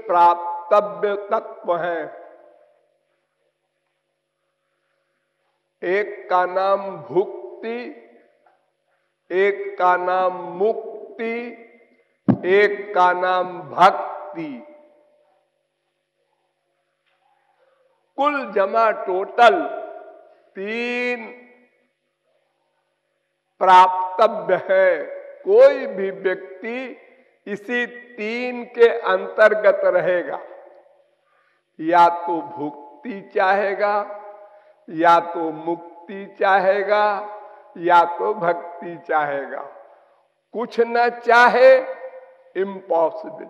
प्राप्तव्य तत्व हैं। एक का नाम भुक्ति, एक का नाम मुक्ति, एक का नाम भक्ति। कुल जमा टोटल 3 प्राप्तव्य है। कोई भी व्यक्ति इसी 3 के अंतर्गत रहेगा। या तो भुक्ति चाहेगा, या तो मुक्ति चाहेगा, या तो भक्ति चाहेगा। कुछ न चाहे इम्पॉसिबल।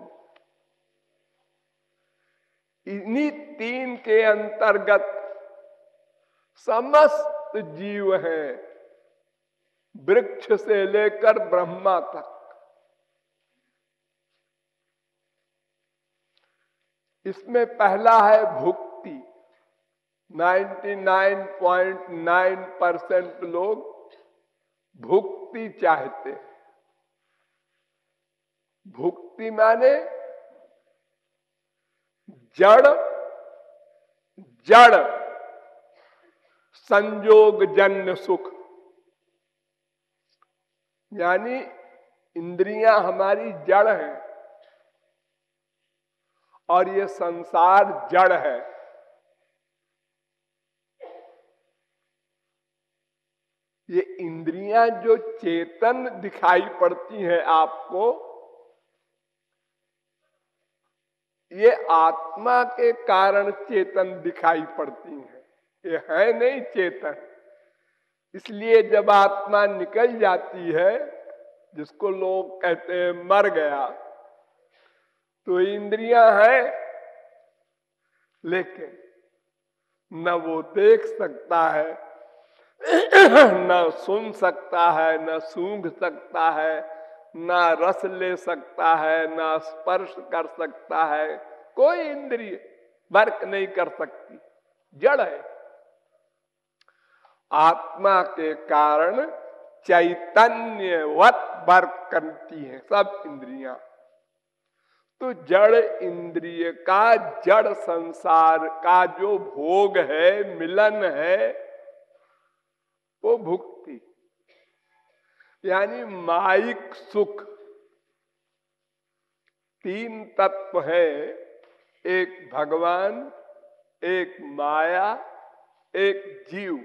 इन्हीं 3 के अंतर्गत समस्त जीव हैं, वृक्ष से लेकर ब्रह्मा तक। इसमें पहला है भुक्ति। 99.9% लोग भुक्ति चाहते हैं। भुक्ति माने जड़ जड़ संयोग जन्य सुख। यानी इंद्रियां हमारी जड़ हैं और ये संसार जड़ है। ये इंद्रियां जो चेतन दिखाई पड़ती हैं आपको, ये आत्मा के कारण चेतन दिखाई पड़ती हैं। ये है नहीं चेतन। इसलिए जब आत्मा निकल जाती है, जिसको लोग कहते हैं मर गया, तो इंद्रियां हैं, लेकिन न वो देख सकता है, न सुन सकता है, न सूंघ सकता है, न रस ले सकता है, न स्पर्श कर सकता है। कोई इंद्रिय वर्क नहीं कर सकती, जड़ है। आत्मा के कारण चैतन्यवत वर्क करती हैं सब इंद्रियां। तो जड़ इंद्रिय का, जड़ संसार का जो भोग है, मिलन है, वो भुक्ति यानी माइक सुख। 3 तत्व है, एक भगवान, एक माया, एक जीव।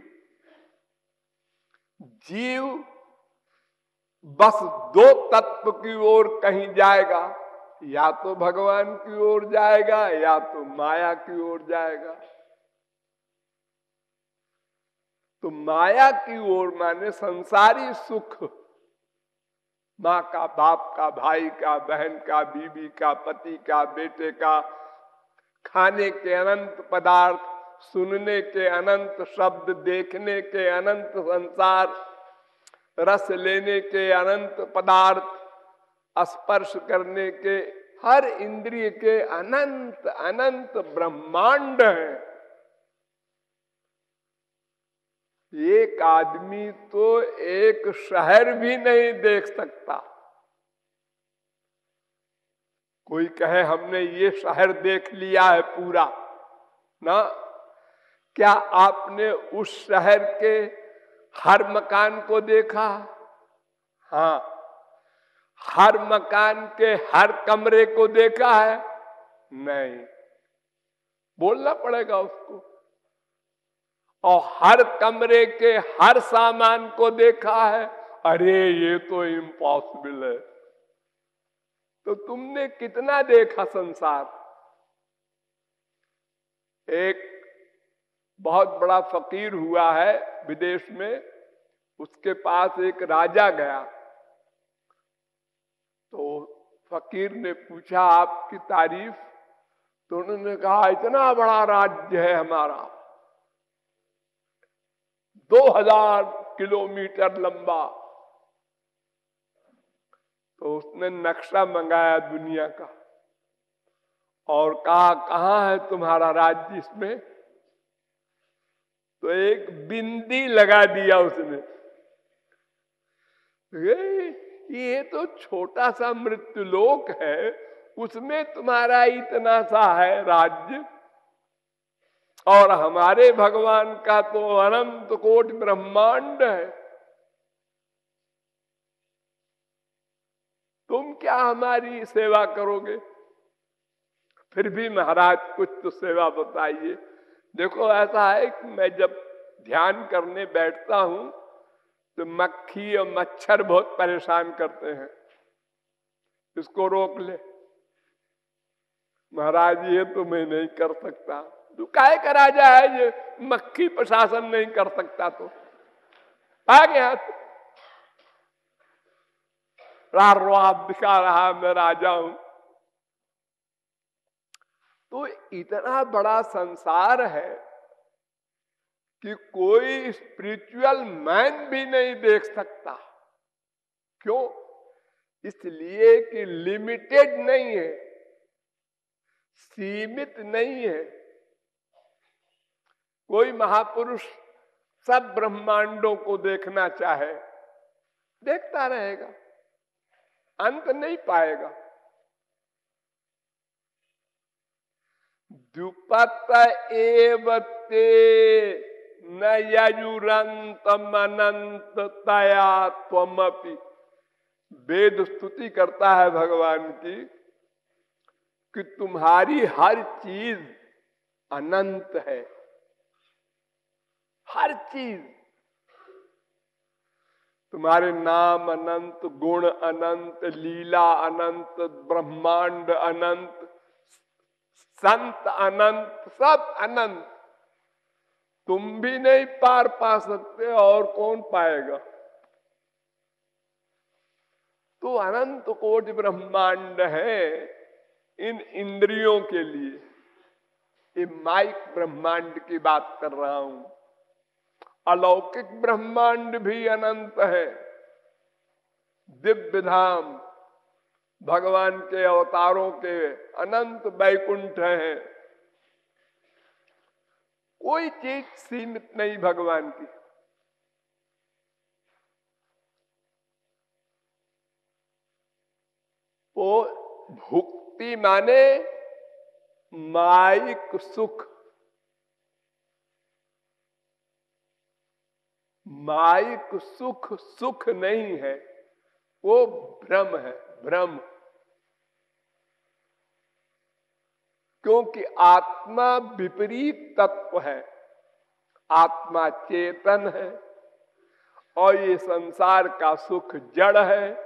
जीव बस 2 तत्व की ओर कहीं जाएगा, या तो भगवान की ओर जाएगा,या तो माया की ओर जाएगा। तो माया की ओर माने संसारी सुख, माँ का, बाप का, भाई का, बहन का, बीवी का, पति का, बेटे का, खाने के अनंत पदार्थ, सुनने के अनंत शब्द, देखने के अनंत संसार, रस लेने के अनंत पदार्थ, स्पर्श करने के हर इंद्रिय के अनंत अनंत ब्रह्मांड है। एक आदमी तो एक शहर भी नहीं देख सकता। कोई कहे हमने ये शहर देख लिया है पूरा ना, क्या आपने उस शहर के हर मकान को देखा? हाँ। हर मकान के हर कमरे को देखा है? नहीं। बोलना पड़ेगा उसको। और हर कमरे के हर सामान को देखा है? अरे ये तो इम्पॉसिबल है। तो तुमने कितना देखा संसार? एक बहुत बड़ा फकीर हुआ है विदेश में, उसके पास एक राजा गया। तो फकीर ने पूछा आपकी तारीफ? तो उन्होंने कहा इतना बड़ा राज्य है हमारा, 2000 किलोमीटर लंबा। तो उसने नक्शा मंगाया दुनिया का और कहा कहाँ है तुम्हारा राज्य इसमें? तो एक बिंदी लगा दिया उसने। ये तो छोटा सा मृत्युलोक है उसमें तुम्हारा इतना सा है राज्य, और हमारे भगवान का तो अनंत कोटि ब्रह्मांड है। तुम क्या हमारी सेवा करोगे? फिर भी महाराज कुछ तो सेवा बताइए। देखो ऐसा है कि मैं जब ध्यान करने बैठता हूं तो मक्खी और मच्छर बहुत परेशान करते हैं, इसको रोक ले। महाराज ये तो मैं नहीं कर सकता। तू काहे का राजा है ये मक्खी प्रशासन नहीं कर सकता? तो आ गया रात दिखा रहा मैं राजा हूं। तो इतना बड़ा संसार है कि कोई स्पिरिचुअल मैन भी नहीं देख सकता। क्यों? इसलिए कि लिमिटेड नहीं है, सीमित नहीं है। कोई महापुरुष सब ब्रह्मांडों को देखना चाहे, देखता रहेगा, अंत नहीं पाएगा। द्युपत एवते न यजुरंतम अनंत तया त्वमपि। वेद स्तुति करता है भगवान की कि तुम्हारी हर चीज अनंत है, हर चीज। तुम्हारे नाम अनंत, गुण अनंत, लीला अनंत, ब्रह्मांड अनंत, संत अनंत, सब अनंत। तुम भी नहीं पार पा सकते और कौन पाएगा? तो अनंत कोटि ब्रह्मांड है इन इंद्रियों के लिए। ये माइक ब्रह्मांड की बात कर रहा हूं। अलौकिक ब्रह्मांड भी अनंत है। दिव्य धाम भगवान के अवतारों के अनंत वैकुंठ है। कोई चीज सीमित नहीं भगवान की। वो भुक्ति माने माइक सुख। माइक सुख सुख नहीं है, वो भ्रम है, भ्रम। क्योंकि आत्मा विपरीत तत्व है, आत्मा चेतन है और ये संसार का सुख जड़ है।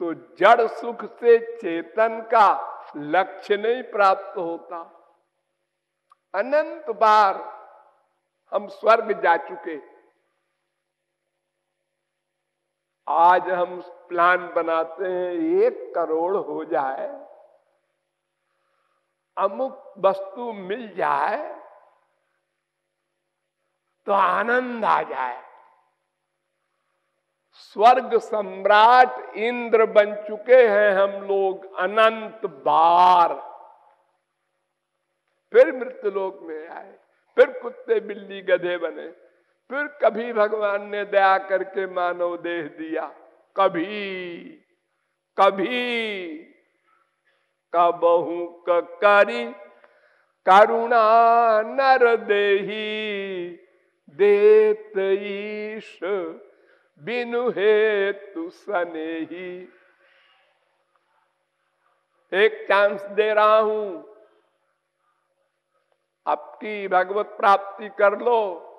तो जड़ सुख से चेतन का लक्ष्य नहीं प्राप्त होता। अनंत बार हम स्वर्ग जा चुके। आज हम प्लान बनाते हैं 1 करोड़ हो जाए, अमुक वस्तु मिल जाए तो आनंद आ जाए। स्वर्ग सम्राट इंद्र बन चुके हैं हम लोग अनंत बार। फिर मृत्युलोक में आए, फिर कुत्ते बिल्ली गधे बने, फिर कभी भगवान ने दया करके मानव देह दिया, कभी कभी कबहू करी करुणा नर देही देत ईश बिनु हेतु सनेही। एक चांस दे रहा हूं, आपकी भगवत प्राप्ति कर लो,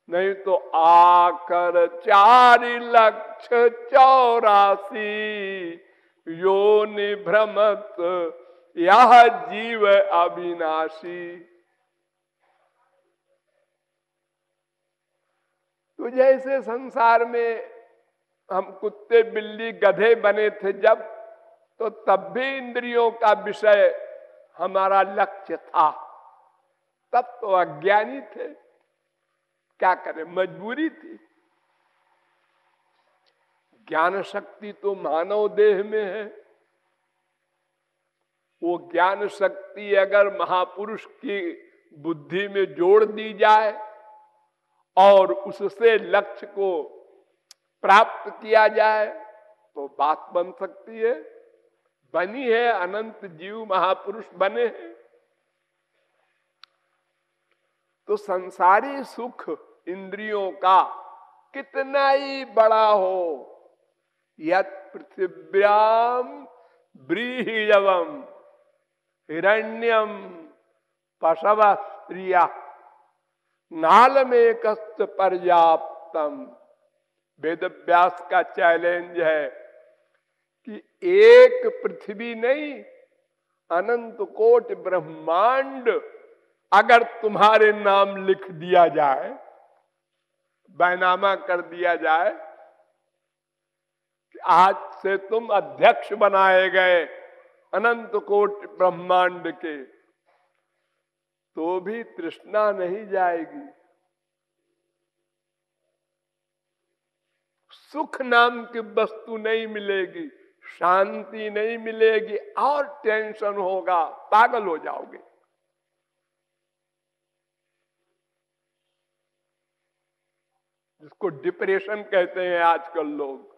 नहीं तो आकर 4,84,000 योनि भ्रमत यह जीव अविनाशी। तो जैसे संसार में हम कुत्ते बिल्ली गधे बने थे जब, तो तब भी इंद्रियों का विषय हमारा लक्ष्य था। तब तो अज्ञानी थे, क्या करें, मजबूरी थी। ज्ञान शक्ति तो मानव देह में है। वो ज्ञान शक्ति अगर महापुरुष की बुद्धि में जोड़ दी जाए और उससे लक्ष्य को प्राप्त किया जाए तो बात बन सकती है, बनी है, अनंत जीव महापुरुष बने हैं। तो संसारी सुख इंद्रियों का कितना ही बड़ा हो, यत् पृथिव्याम व्रीहियवम हिरण्यम पशव स्त्रिया नालमेक पर्याप्तम। वेद व्यास का चैलेंज है कि एक पृथ्वी नहीं, अनंत कोटि ब्रह्मांड अगर तुम्हारे नाम लिख दिया जाए, बैनामा कर दिया जाए कि आज से तुम अध्यक्ष बनाए गए अनंत कोटि ब्रह्मांड के, तो भी तृष्णा नहीं जाएगी। सुख नाम की वस्तु नहीं मिलेगी, शांति नहीं मिलेगी, और टेंशन होगा, पागल हो जाओगे। जिसको डिप्रेशन कहते हैं आजकल लोग।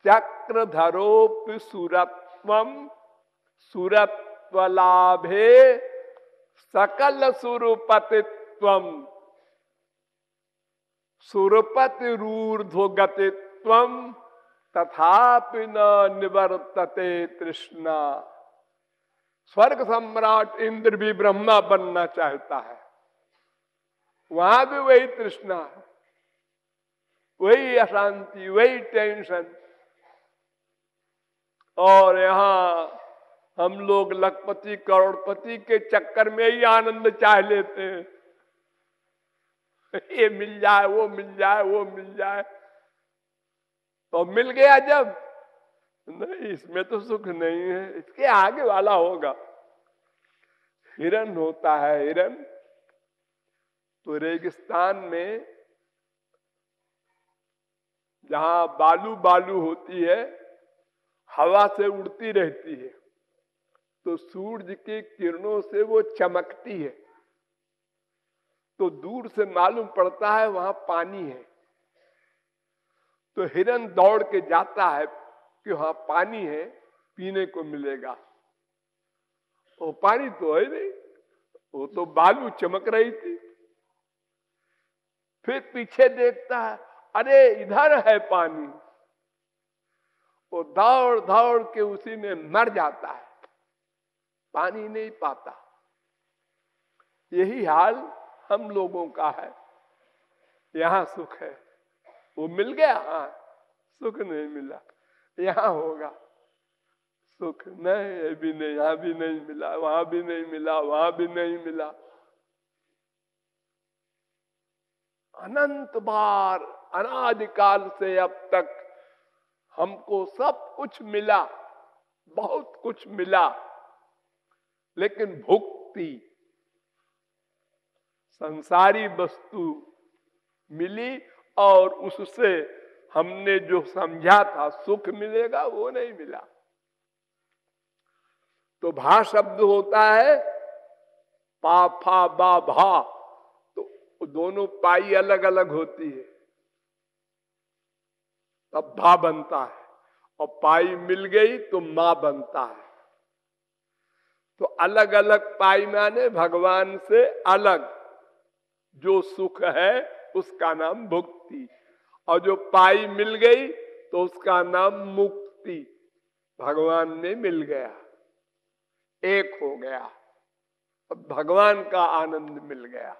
चक्रधरोपि सुरत्वम सुरत्वलाभे सकल सुरपतित्वम सुरपतिरूर्ध्व गतित्वम तथापि न निवर्तते तृष्णा। स्वर्ग सम्राट इंद्र भी ब्रह्मा बनना चाहता है, वहां भी वही तृष्णा है, वही अशांति, वही टेंशन। और यहाँ हम लोग लखपति करोड़पति के चक्कर में ही आनंद चाह लेते हैं, ये मिल जाए, वो मिल जाए, वो मिल जाए। तो मिल गया जब, नहीं इसमें तो सुख नहीं है, इसके आगे वाला होगा। हिरन होता है, हिरन तो रेगिस्तान में जहां बालू बालू होती है, हवा से उड़ती रहती है, तो सूरज की किरणों से वो चमकती है, तो दूर से मालूम पड़ता है वहां पानी है। तो हिरन दौड़ के जाता है कि वहां पानी है, पीने को मिलेगा। वो पानी तो है नहीं, वो तो बालू चमक रही थी। फिर पीछे देखता है, अरे इधर है पानी। वो दौड़ दौड़ के उसी में मर जाता है, पानी नहीं पाता। यही हाल हम लोगों का है। यहां सुख है, वो मिल गया, हाँ सुख नहीं मिला। यहां होगा सुख, नहीं ये भी नहीं, यहां भी नहीं मिला, वहां भी नहीं मिला, वहां भी नहीं मिला। अनंत बार अनादिकाल से अब तक हमको सब कुछ मिला, बहुत कुछ मिला, लेकिन भुक्ति संसारी वस्तु मिली, और उससे हमने जो समझा था सुख मिलेगा, वो नहीं मिला। तो भा शब्द होता है पा फा बा भा, तो दोनों पाई अलग अलग होती है, तब भा बनता है, और पाई मिल गई तो मां बनता है। तो अलग अलग पाई माने भगवान से अलग जो सुख है उसका नाम भुक्ति, और जो पाई मिल गई तो उसका नाम मुक्ति। भगवान में मिल गया, एक हो गया, अब भगवान का आनंद मिल गया,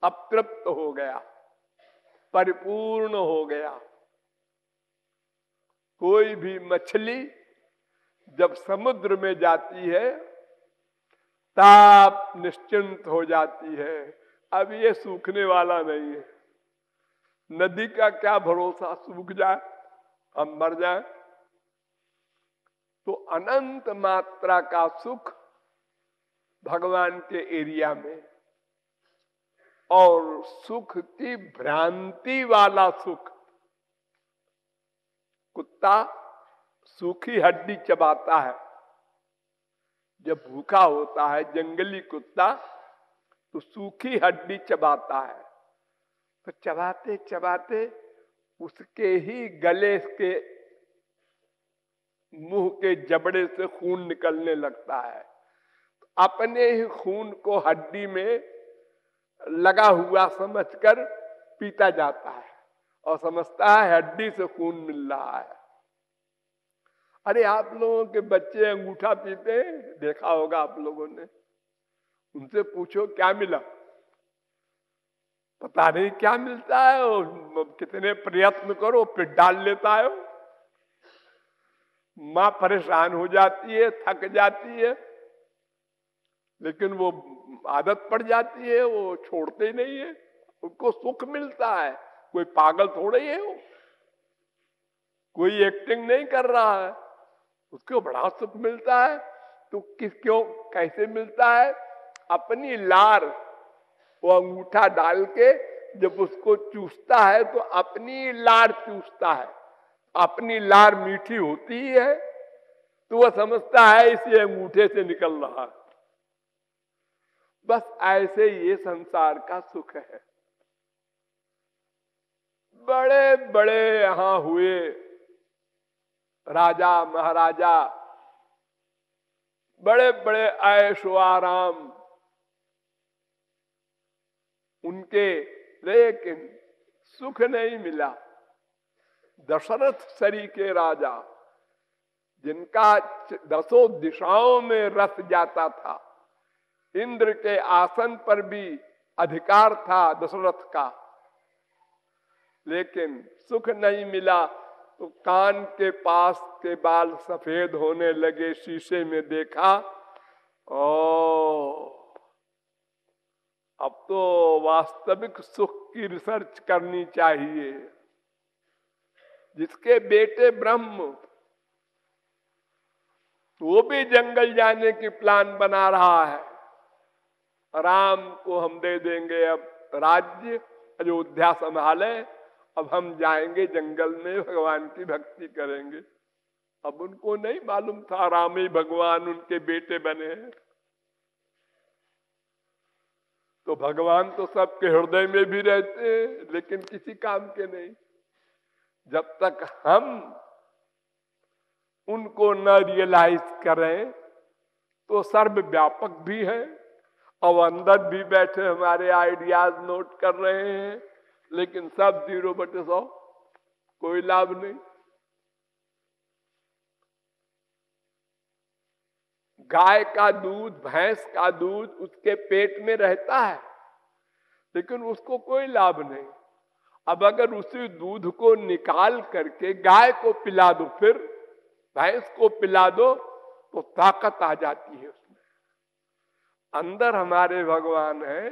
अब तृप्त हो गया, परिपूर्ण हो गया। कोई भी मछली जब समुद्र में जाती है तब निश्चिंत हो जाती है, अब ये सूखने वाला नहीं है। नदी का क्या भरोसा, सूख जाए, हम मर जाए। तो अनंत मात्रा का सुख भगवान के एरिया में, और सुख की भ्रांति वाला सुख। कुत्ता सूखी हड्डी चबाता है, जब भूखा होता है जंगली कुत्ता तो सूखी हड्डी चबाता है, तो चबाते चबाते उसके ही गले के मुंह के जबड़े से खून निकलने लगता है। अपने ही खून को हड्डी में लगा हुआ समझकर पीता जाता है और समझता है हड्डी से खून मिल रहा है। अरे आप लोगों के बच्चे अंगूठा पीते हैं, देखा होगा आप लोगों ने, उनसे पूछो क्या मिला, पता नहीं क्या मिलता है, और कितने प्रयत्न करो फिर डाल लेता है। मां परेशान हो जाती है, थक जाती है, लेकिन वो आदत पड़ जाती है, वो छोड़ते ही नहीं है, उनको सुख मिलता है। कोई पागल थोड़े ही है वो, कोई एक्टिंग नहीं कर रहा है, उसको बड़ा सुख मिलता है। तो क्यों, कैसे मिलता है? अपनी लार वो अंगूठा डाल के जब उसको चूसता है तो अपनी लार चूसता है, अपनी लार मीठी होती है तो वह समझता है इसे अंगूठे से निकल रहा है। बस ऐसे ये संसार का सुख है। बड़े बड़े यहां हुए राजा महाराजा, बड़े बड़े ऐशो आराम उनके, लेकिन सुख नहीं मिला। दशरथ सरी के राजा, जिनका 10 दिशाओं में रस जाता था, इंद्र के आसन पर भी अधिकार था दशरथ का, लेकिन सुख नहीं मिला। तो कान के पास के बाल सफेद होने लगे, शीशे में देखा, ओ अब तो वास्तविक सुख की रिसर्च करनी चाहिए। जिसके बेटे ब्रह्म, वो भी जंगल जाने की प्लान बना रहा है, राम को हम दे देंगे अब राज्य, अयोध्या संभाले, अब हम जाएंगे जंगल में भगवान की भक्ति करेंगे। अब उनको नहीं मालूम था राम ही भगवान उनके बेटे बने हैं। तो भगवान तो सबके हृदय में भी रहते हैं, लेकिन किसी काम के नहीं। जब तक हम उनको न रियलाइज करें तो सर्वव्यापक भी है, और अंदर भी बैठे हमारे आइडियाज नोट कर रहे हैं, लेकिन सब 0/100, कोई लाभ नहीं। गाय का दूध, भैंस का दूध उसके पेट में रहता है, लेकिन उसको कोई लाभ नहीं। अब अगर उसी दूध को निकाल करके गाय को पिला दो, फिर भैंस को पिला दो, तो ताकत आ जाती है उसमें। अंदर हमारे भगवान है,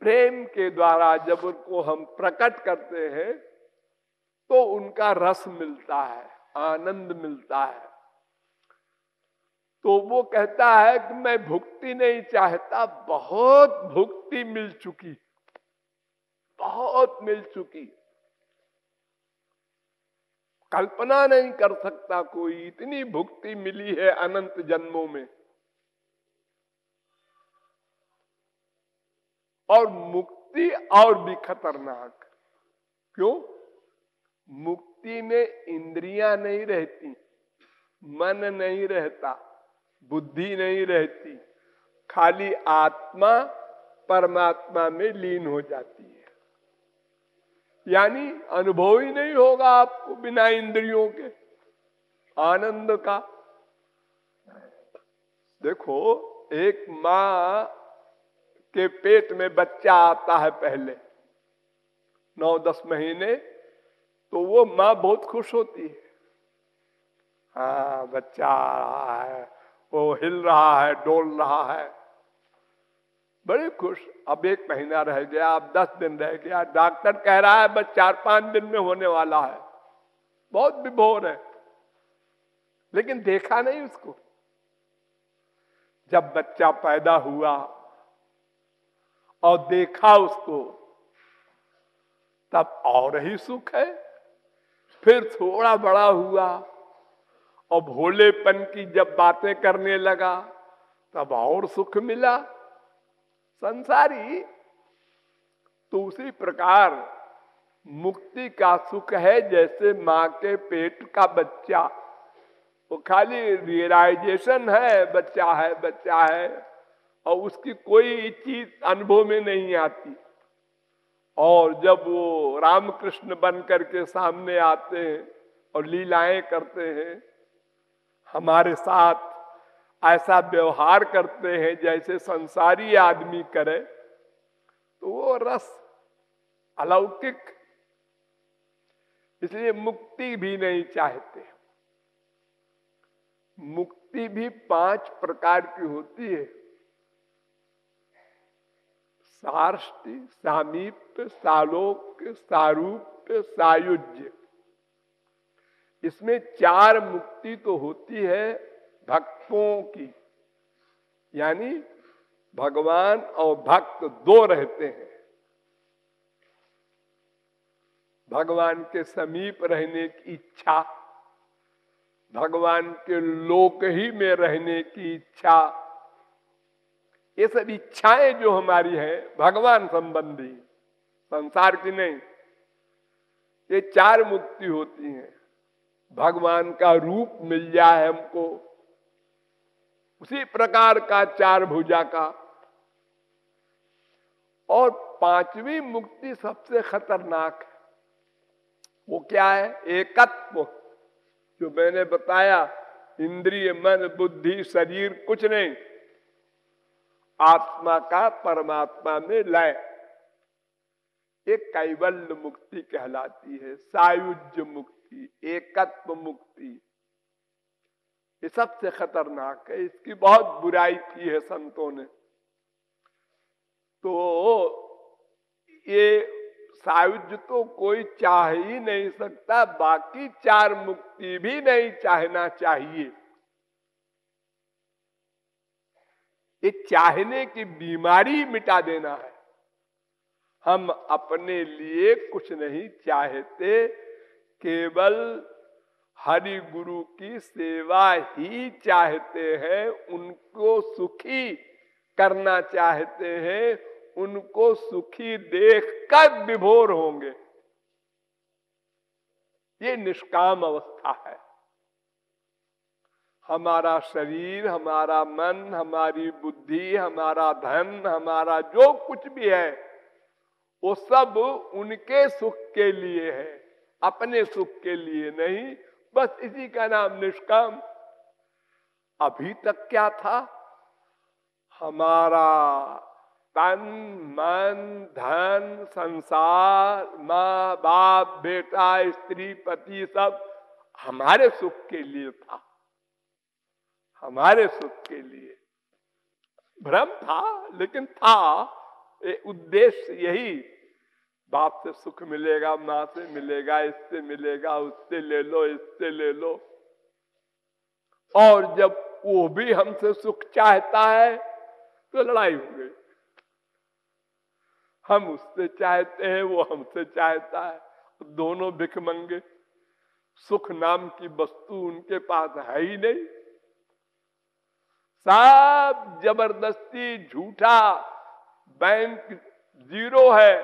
प्रेम के द्वारा जब उनको हम प्रकट करते हैं तो उनका रस मिलता है, आनंद मिलता है। तो वो कहता है कि मैं भुक्ति नहीं चाहता, बहुत भुक्ति मिल चुकी, बहुत मिल चुकी, कल्पना नहीं कर सकता कोई, इतनी भुक्ति मिली है अनंत जन्मों में। और मुक्ति और भी खतरनाक, क्यों? मुक्ति में इंद्रियां नहीं रहती, मन नहीं रहता, बुद्धि नहीं रहती, खाली आत्मा परमात्मा में लीन हो जाती है। यानी अनुभव ही नहीं होगा आपको बिना इंद्रियों के आनंद का। देखो, एक मां के पेट में बच्चा आता है पहले 9-10 महीने, तो वो मां बहुत खुश होती है। हाँ, बच्चा आ रहा है, वो हिल रहा है, डोल रहा है, बड़े खुश। अब 1 महीना रह गया, अब 10 दिन रह गया, डॉक्टर कह रहा है बस 4-5 दिन में होने वाला है, बहुत विभोर है, लेकिन देखा नहीं उसको। जब बच्चा पैदा हुआ और देखा उसको, तब और ही सुख है। फिर थोड़ा बड़ा हुआ और भोलेपन की जब बातें करने लगा, तब और सुख मिला। संसारी तो उसी प्रकार मुक्ति का सुख है जैसे माँ के पेट का बच्चा, वो खाली रियलाइजेशन है बच्चा है बच्चा है, और उसकी कोई चीज अनुभव में नहीं आती। और जब वो रामकृष्ण बन करके सामने आते हैं और लीलाएं करते हैं, हमारे साथ ऐसा व्यवहार करते हैं जैसे संसारी आदमी करे, तो वो रस अलौकिक। इसलिए मुक्ति भी नहीं चाहते। मुक्ति भी 5 प्रकार की होती है: सार्ष्टि, सामीप्य, सालोक्य, सारूप्य, सायुज्य। इसमें 4 मुक्ति तो होती है भक्तों की, यानी भगवान और भक्त 2 रहते हैं। भगवान के समीप रहने की इच्छा, भगवान के लोक ही में रहने की इच्छा, ये सब इच्छाएं जो हमारी है भगवान संबंधी, संसार की नहीं। ये 4 मुक्ति होती हैं। भगवान का रूप मिल जाए हमको, उसी प्रकार का 4 भुजा का। और 5वीं मुक्ति सबसे खतरनाक है। वो क्या है? एकत्व। जो मैंने बताया, इंद्रिय, मन, बुद्धि, शरीर कुछ नहीं, आत्मा का परमात्मा में लय, एक कैवल्य मुक्ति कहलाती है। सायुज्य मुक्ति, एकत्व मुक्ति, ये सबसे खतरनाक है। इसकी बहुत बुराई की है संतों ने। तो ये सायुज्य तो कोई चाह ही नहीं सकता, बाकी 4 मुक्ति भी नहीं चाहना चाहिए। ये चाहने की बीमारी मिटा देना है। हम अपने लिए कुछ नहीं चाहते, केवल हरि गुरु की सेवा ही चाहते हैं, उनको सुखी करना चाहते हैं, उनको सुखी देखकर विभोर होंगे। ये निष्काम अवस्था है। हमारा शरीर, हमारा मन, हमारी बुद्धि, हमारा धन, हमारा जो कुछ भी है, वो सब उनके सुख के लिए है, अपने सुख के लिए नहीं। बस इसी का नाम निष्काम। अभी तक क्या था? हमारा तन, मन, धन, संसार, माँ बाप, बेटा, स्त्री, पति, सब हमारे सुख के लिए था, हमारे सुख के लिए। भ्रम था, लेकिन था। उद्देश्य यही, बाप से सुख मिलेगा, माँ से मिलेगा, इससे मिलेगा, उससे ले लो, इससे ले लो। और जब वो भी हमसे सुख चाहता है तो लड़ाई हो गई। हम उससे चाहते हैं, वो हमसे चाहता है, दोनों भिखमंगे। सुख नाम की वस्तु उनके पास है ही नहीं, सब जबरदस्ती झूठा। बैंक 0 है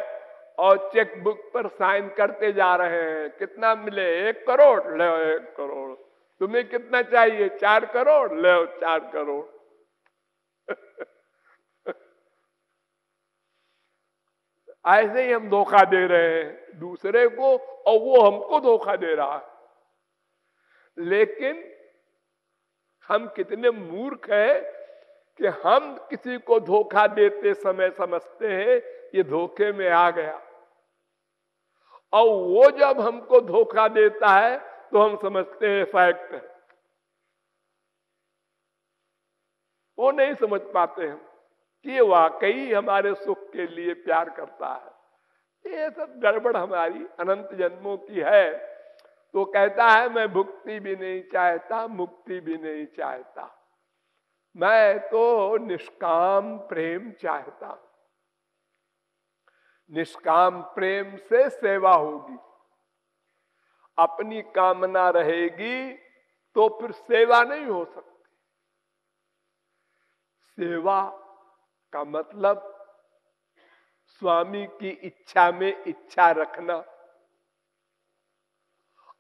और चेकबुक पर साइन करते जा रहे हैं। कितना मिले? 1 करोड़, ले 1 करोड़। तुम्हें कितना चाहिए? 4 करोड़, ले 4 करोड़। ऐसे ही हम धोखा दे रहे हैं दूसरे को, और वो हमको धोखा दे रहा है। लेकिन हम कितने मूर्ख हैं कि हम किसी को धोखा देते समय समझते हैं ये धोखे में आ गया, और वो जब हमको धोखा देता है तो हम समझते हैं फैक्ट है। वो नहीं समझ पाते हम कि वाकई हमारे सुख के लिए प्यार करता है। ये सब गड़बड़ हमारी अनंत जन्मों की है। तो कहता है मैं भुक्ति भी नहीं चाहता, मुक्ति भी नहीं चाहता, मैं तो निष्काम प्रेम चाहता हूं। निष्काम प्रेम से सेवा होगी। अपनी कामना रहेगी तो फिर सेवा नहीं हो सकती। सेवा का मतलब स्वामी की इच्छा में इच्छा रखना।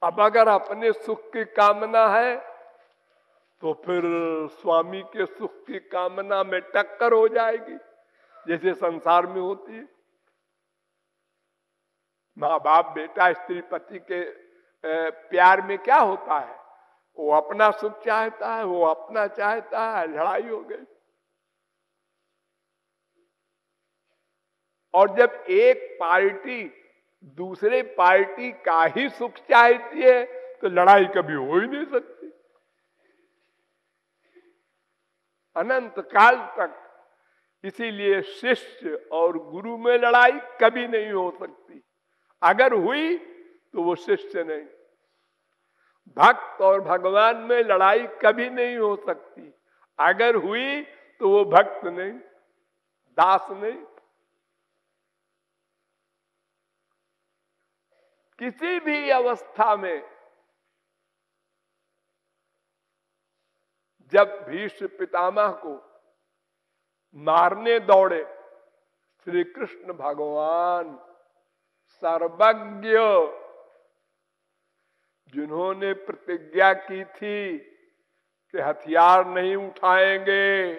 अब अगर अपने सुख की कामना है तो फिर स्वामी के सुख की कामना में टक्कर हो जाएगी, जैसे संसार में होती है। माँ बाप बेटा स्त्री पति के प्यार में क्या होता है, वो अपना सुख चाहता है, वो अपना चाहता है, लड़ाई हो गई। और जब एक पार्टी दूसरे पार्टी का ही सुख चाहती है तो लड़ाई कभी हो ही नहीं सकती। अनंत काल तक इसीलिए शिष्य और गुरु में लड़ाई कभी नहीं हो सकती। अगर हुई तो वो शिष्य नहीं। भक्त और भगवान में लड़ाई कभी नहीं हो सकती। अगर हुई तो वो भक्त नहीं, दास नहीं। किसी भी अवस्था में जब भीष्म पितामह को मारने दौड़े श्री कृष्ण भगवान सर्वज्ञ, जिन्होंने प्रतिज्ञा की थी कि हथियार नहीं उठाएंगे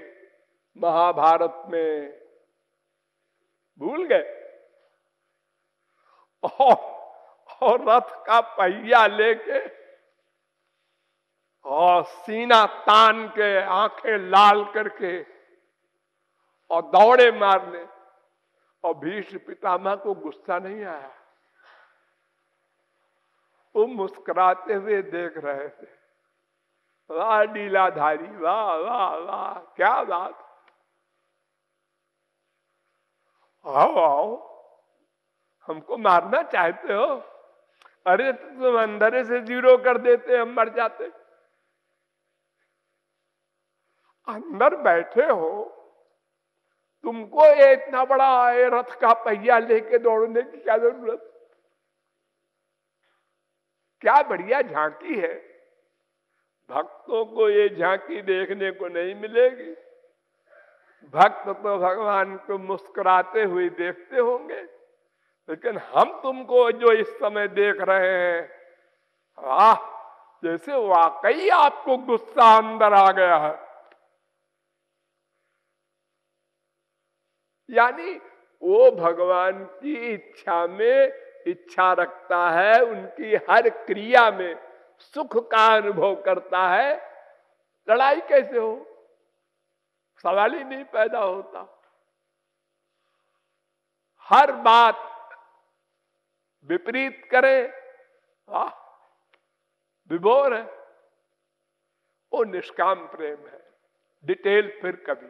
महाभारत में, भूल गए और रथ का पहिया लेके और सीना तान के आंखें लाल करके और दौड़े मारने। और भीष्म पितामह को गुस्सा नहीं आया, वो मुस्कुराते हुए देख रहे थे। वाह लीलाधारी, वाह वाह वाह, क्या बात। आओ आओ, हमको मारना चाहते हो? अरे तुम अंदर से जीरो कर देते, हम मर जाते। अंदर बैठे हो, तुमको ये इतना बड़ा रथ का पहिया लेके दौड़ने की क्या जरूरत? क्या बढ़िया झांकी है। भक्तों को ये झांकी देखने को नहीं मिलेगी। भक्त तो भगवान को मुस्कुराते हुए देखते होंगे, लेकिन हम तुमको जो इस समय देख रहे हैं, वाह, जैसे वाकई आपको गुस्सा अंदर आ गया है। यानी वो भगवान की इच्छा में इच्छा रखता है, उनकी हर क्रिया में सुख का अनुभव करता है। लड़ाई कैसे हो, सवाल ही नहीं पैदा होता। हर बात विपरीत करे, वाह, विभोर है। वो निष्काम प्रेम है। डिटेल फिर कभी।